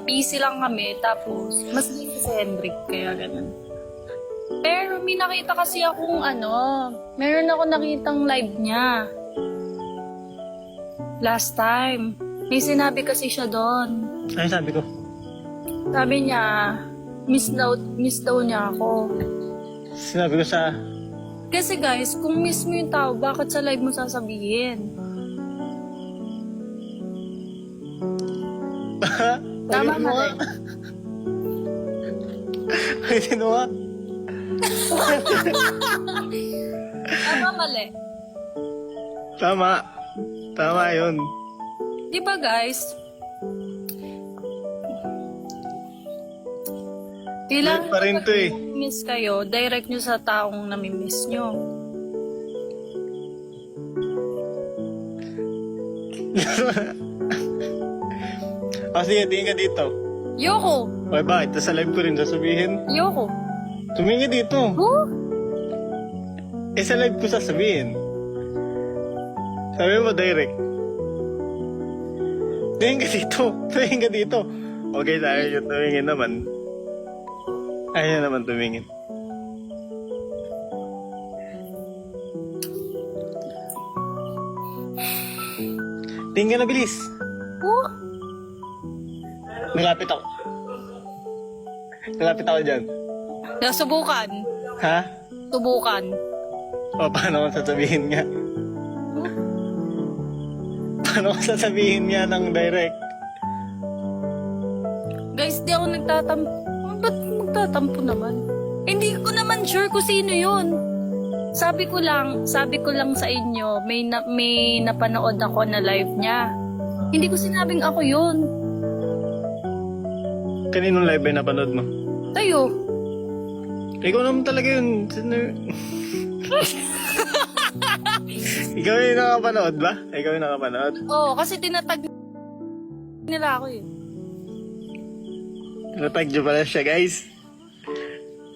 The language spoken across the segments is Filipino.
Busy lang kami, tapos mas busy si Hendrik, kaya ganun. Pero may nakita kasi akong meron ako nakitang live niya. Last time. May sinabi kasi siya doon. Ano sabi ko? Sabi niya, miss daw niya ako. Sinabi ko sa... Kasi guys, kung miss mo yung tao, bakit sa live mo sasabihin? Tama mo mali. Ay, sino nga? Tama mali. Tama. Tama yun. Di ba guys? Kailangan Pa rin to eh. miss kayo, direct nyo sa taong namimiss nyo. Sige, tingin ka dito. Yoko! Okay, bakit? Sa live ko rin sasabihin. Yoko! Tumingin ka dito. Huh? Sa live ko sasabihin. Sabi mo direct. Tingin ka dito. Tingin ka dito. Okay, tayo yung tumingin naman. Ayaw naman tumingin. Tingin ka na bilis. Huh? Nalapit ako. Nalapit ako dyan. Nasubukan. Ha? Subukan. O, paano ko sasabihin nga? Paano ko sasabihin nga ng direct? Guys, di ako nagtatampo. Ba't magtatampo naman? Hindi ko naman sure kung sino yun. Sabi ko lang sa inyo, may napanood ako na live niya. Hindi ko sinabing ako yun. Kaninong live ay napanood mo? Tayo. Ikaw naman talaga yun. Ikaw yung nakapanood ba? Ikaw yung nakapanood? Oo, kasi tinatag nila ako eh. Natag nyo pala siya, guys.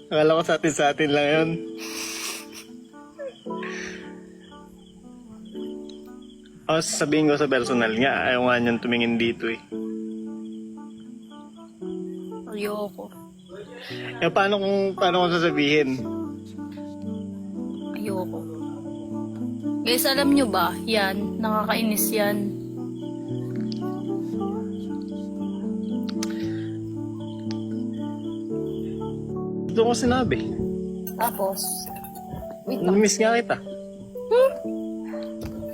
Akala ko sa atin lang yun. O, sabihin ko sa personal nga, ayaw nga niyan tumingin dito eh. Ayoko. Paano ko sasabihin? Ayoko. Guys, alam nyo ba? Yan, nakakainis yan. Ito ko sinabi. Tapos, wait lang. Namiss nga kita.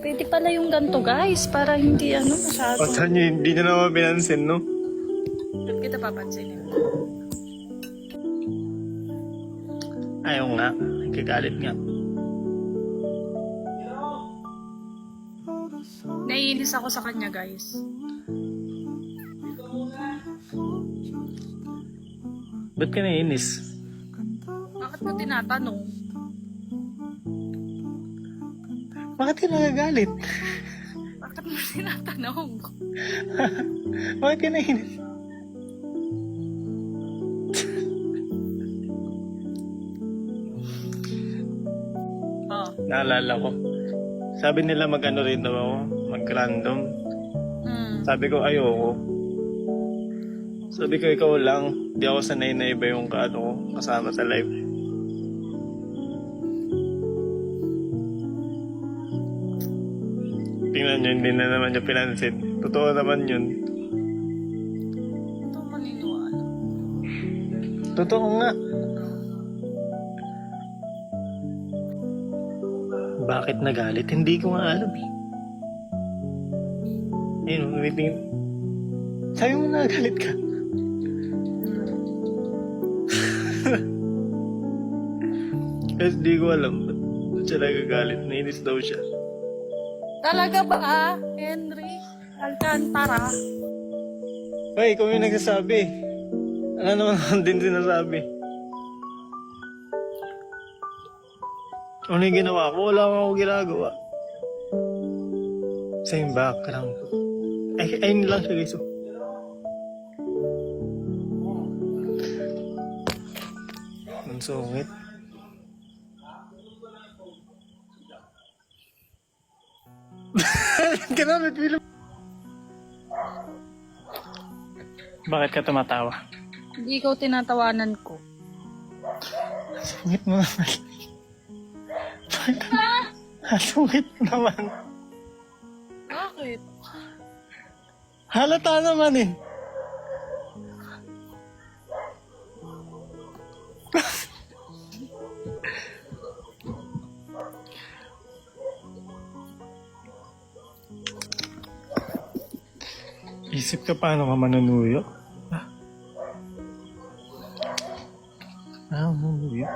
Pwede pala yung ganito guys, para hindi masyado. O, saan nyo, hindi nyo naman pinansin, no? Ba't kita papansinin? Ayaw nga. Nagkagalit nga. Naiinis ako sa kanya guys. Ba't ka naiinis? Bakit mo tinatanong? Bakit ka nagagalit? Bakit mo tinatanong? Bakit ka naiinis? Oh. Naalala ko. Sabi nila mag-ano rin daw ako, mag-random. Sabi ko ayoko. Sabi ko ikaw lang, di ako sanay na iba yung kasama sa live. Tingnan nyo, hindi na naman niya pinansin. Totoo naman yun. Ito maniniwala. Totoo nga. Bakit nagalit? Hindi ko nga alam eh. Ayun, umitingin. Sabi mo nagalit ka. Kasi di ko alam ba't siya nagagalit. Nainis daw siya. Talaga ba, Henry Alcantara? Ay, ikaw yung nagsasabi. Ano naman din sinasabi? Ano yung ginawa ko? Wala akong ako ginagawa. Same background. Ayun lang siya guys. Ang sungit. Ganun, film. Bakit ka tumatawa? Hindi ikaw tinatawanan ko. Sungit mo naman. Sungit mo naman. Bakit? Halata naman eh. Isip ka paano ka manunuyo? Manunuyo?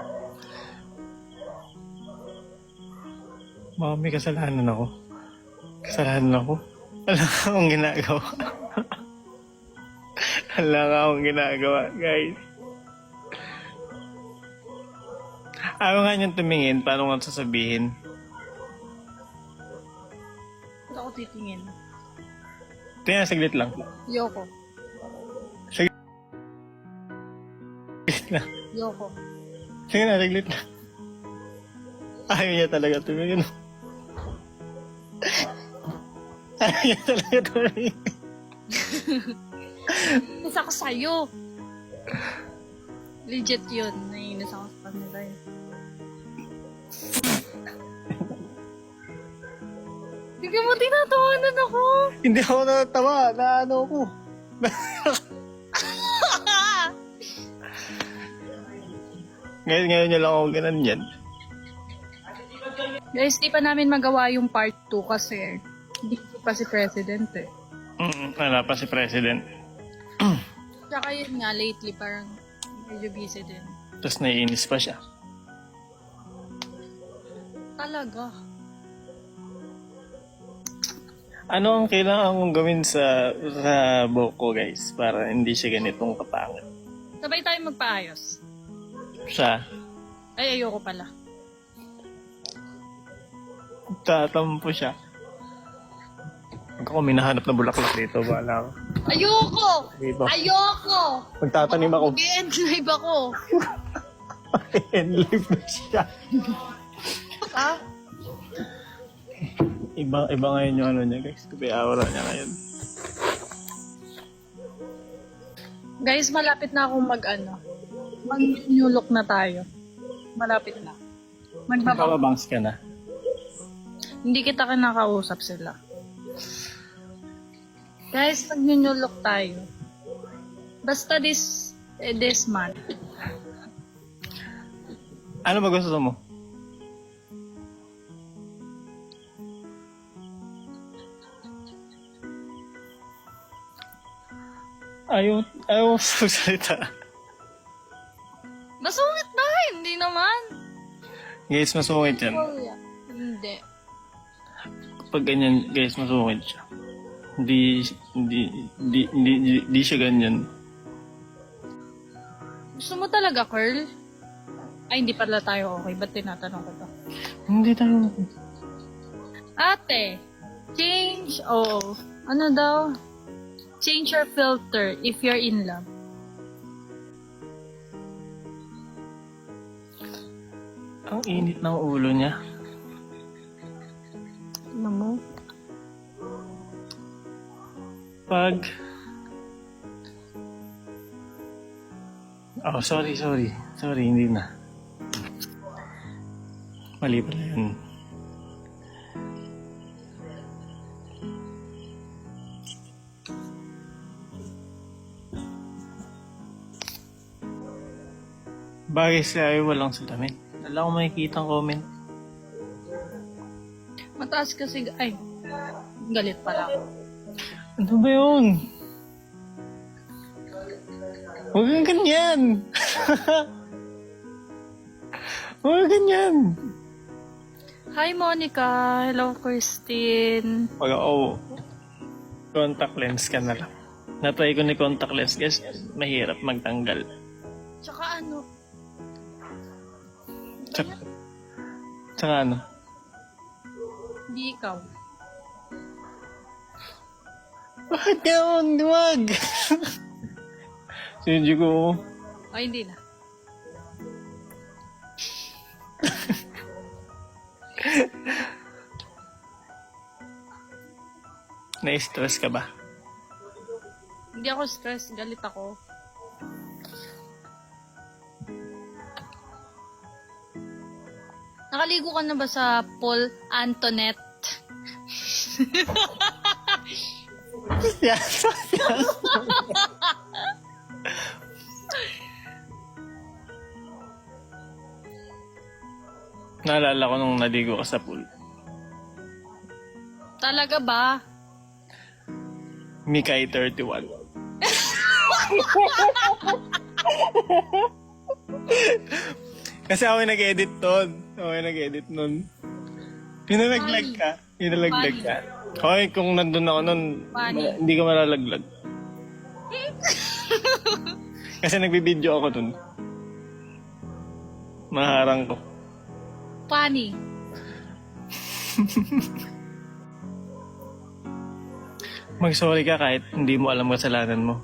Baka may kasalanan ako. Kasalanan ako? Wala akong ginagawa. Wala akong ginagawa, guys. Ayaw nga niyang tumingin, paano nga sasabihin? Ba't ako titingin? Tingnan, saglit lang. Yoko. Saglit lang. Yoko. Sige na, saglit lang. Ayaw niya talaga tumingin. Ayaw niya talaga tumingin. Nainis ako sa'yo. Legit yun. Nainis ako sa kanila yun. Hindi mo tinatawanan ako. Hindi ako natatawa. Naano ko. Ngayon niya lang ako ganun yan. Guys, di pa namin magawa yung part 2 kasi hindi pa si President eh. Wala pa si President. Tsaka yun nga, lately parang medyo busy din. Tapos naiinis pa siya. Talaga. Ano ang kailangan kong gawin sa buhok ko, guys, para hindi siya ganitong kapangit? Sabay tayo magpaayos. Siya, Ay, ayoko pala. tatampo siya. Ako, may nahanap na bulaklak dito, bahala ko. Ayoko! Diba? Ayoko! Magtatanim ako. Mag-i-enlive ako. Enlive na siya. Ha? Iba ngayon yung ano niya, guys. Kapi aura niya ngayon. Guys, malapit na akong mag-new look na tayo. Malapit na. Nakabangs ka na. Hindi kita kinakausap sila. Guys, mag-new look tayo. Basta this month. Ano ba gusto mo? Ayaw magsalita. Masungit ba? Hindi naman. Guys, masungit yan. Hindi. Kapag ganyan, guys, masungit siya. Hindi siya ganyan. Gusto mo talaga, curl? Ay, hindi pala tayo okay. Ba't tinatanong ko to? Hindi tayo. Ate, change, ano daw? Change your filter if you're in love. Ang init ng ulo niya. Ano mo? Pag... Oh, sorry. Sorry, hindi na. Mali pala yun. Bagay siya ay walang salamin. Wala akong makikita ang comment. Mataas kasi, ay, galit pala ako. Ano ba yun? Huwag kang ganyan! Huwag kang ganyan! Hi, Monica. Hello, Christine. Pag ako, contact lens ka na lang. Natry ko ni contact lens kasi mahirap magtanggal. Tsaka ano, Tsaka ano? di ikaw. Bakit yun? Huwag! Sinadyo ko. Ay, hindi na. Na-stress ka ba? Hindi Hindi ako stress, galit ako. Nakaligo ka na ba sa Paul Antoinette? Yes. Naalala ko nung naligo ka sa pool. Talaga ba? Mikay 31. Kasi ako yung nag-edit doon. Ako yung nag-edit nun. Pinalaglag ka. Pinalaglag ka. Okay, kung nandun ako nun, hindi ka malalaglag. Kasi nagbibideo ako dun. Maharang ko. Funny. Mag-sorry ka kahit hindi mo alam kasalanan mo.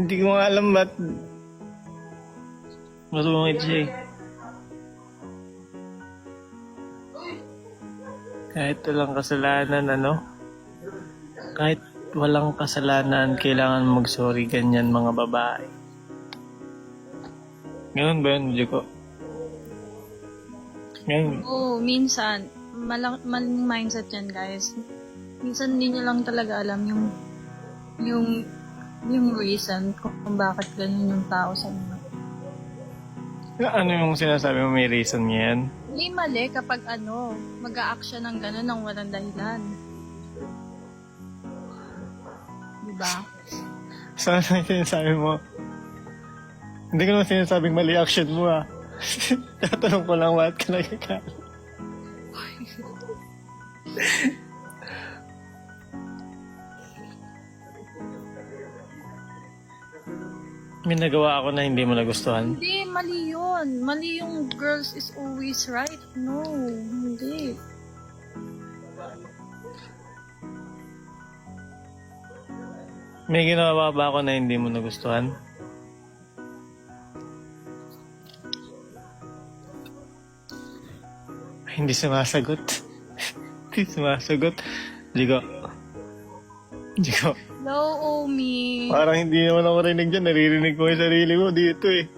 Hindi ko nga alam ba't masungit siya eh. Kahit walang kasalanan, ano? Kahit walang kasalanan, kailangan mag-sorry ganyan mga babae. Ganun ba yun, Jiko? Ngayon, Oo, minsan. Maling mindset yan, guys. Minsan hindi nyo lang talaga alam yung reason kung bakit ganyan yung tao sa inyo. ano yung sinasabi mo may reason niya yan? Hindi mali kapag mag-a-act siya ng gano'n ng walang dahilan. Diba? Saan yung sinasabi mo? Hindi ko naman sinasabing mali action mo ah. Tatanong ko lang bakit ka nagkakala. May nagawa ako na hindi mo nagustuhan. Hindi, mali yun. Mali yung girls is always right. No, hindi. May ginawa ba ako na hindi mo nagustuhan? Ay, hindi sumasagot. Hindi sumasagot. Jigo. Hello, Omi. Parang hindi naman ako rinig dyan. Naririnig ko yung sarili mo dito eh.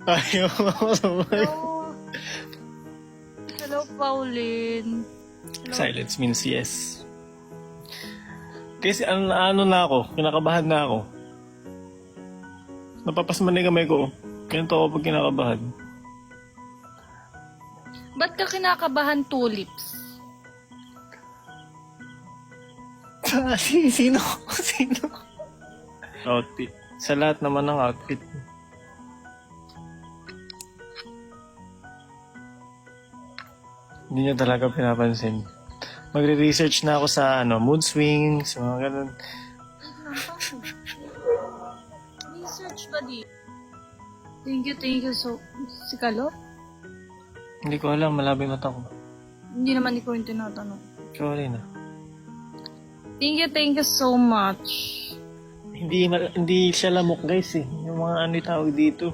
Ayaw ako sabay. Hello. Hello, Pauline. Hello. Silence means yes. Kasi ano na ako, kinakabahan na ako. Napapasman na yung kamay ko. Ganito ako pag kinakabahan. Ba't ka kinakabahan, tulips? Sino? Sino? Outfit. Sa lahat naman ng outfit. Hindi niya talaga pinapansin. Magre-research na ako sa mood swings, mga ganun. Research ba di? Thank you so... Si Kalo? Hindi ko alam, malabo yung mata ko. Hindi naman ikaw yung tinatanong. Sorry na. Thank you so much. Hindi siya lamok guys eh. Yung mga tawag dito.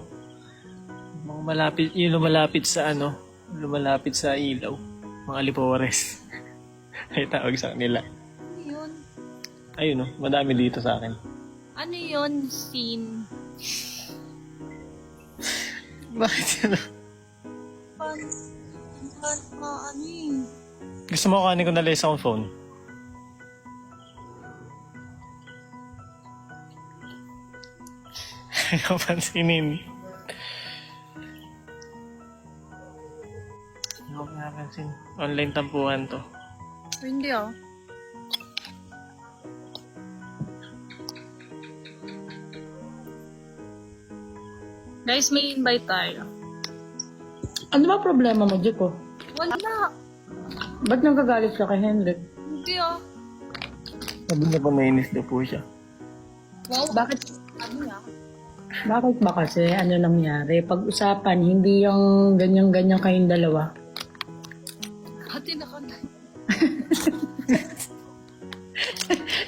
Mga malapit, yung lumalapit sa ilaw. Mga lipores. Ay tawag sa kanila. Ano yun? Ayun madami dito sa akin. Ano yun, scene? Bakit ano? Ano yun? Gusto mo kanin ko na lang sa akong phone? Ayaw pansinin. Ayaw pinapansin. Online tampuhan to. Hindi ah. Guys, may invite tayo. Ano ba problema mo, Jiko? Wala. Ba't nagagalit ka kay Henrik? Hindi ah. Sabi na ba nainis na po siya? Wow. Bakit? Ano yan? Bakit ba kasi? Ano nangyari? Pag-usapan, hindi yung ganyan-ganyan kayong dalawa. Hati na ka na.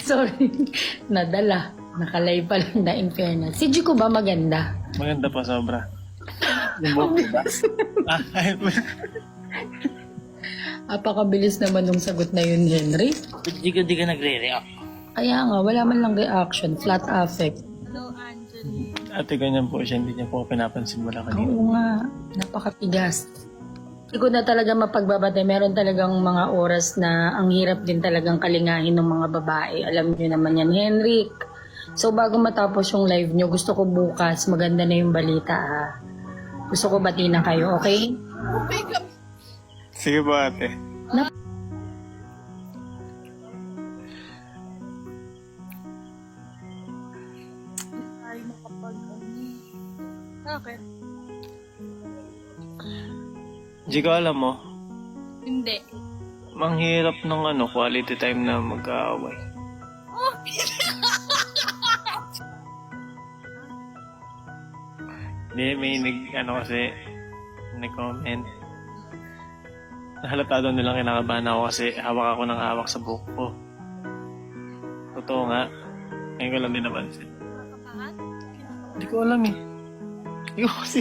Sorry. Nadala. Nakalay pa lang na in fairness. Si Jiko ba maganda? Maganda pa sobra. Yung buhok ko ba? Apakabilis naman nung sagot na yun, Henry. Di ka nagre-react. Kaya nga, wala man lang reaction, flat affect. Hello, Angeline. Ate, ganyan po siya. Hindi niya po ako pinapansin mula kanina. Oo nga, napakatigas. Hindi ko na talaga mapagbabatay. Meron talagang mga oras na ang hirap din talagang kalingahin ng mga babae. Alam niyo naman yan, Henrik. So bago matapos yung live nyo, gusto ko bukas, maganda na yung balita ha. Gusto ko bati na kayo, okay? Sige po, ate. Ay, Bakit? Hindi ko alam mo, Hindi. manghirap ng quality time na mag-aaway. Hindi, may nag-comment. Nahalata doon nilang kinakabahan ako kasi hawak ako ng hawak sa buhok ko. Totoo nga. Ngayon ko lang din napansin. Nakabahan? Hindi ko alam eh. Hindi ko kasi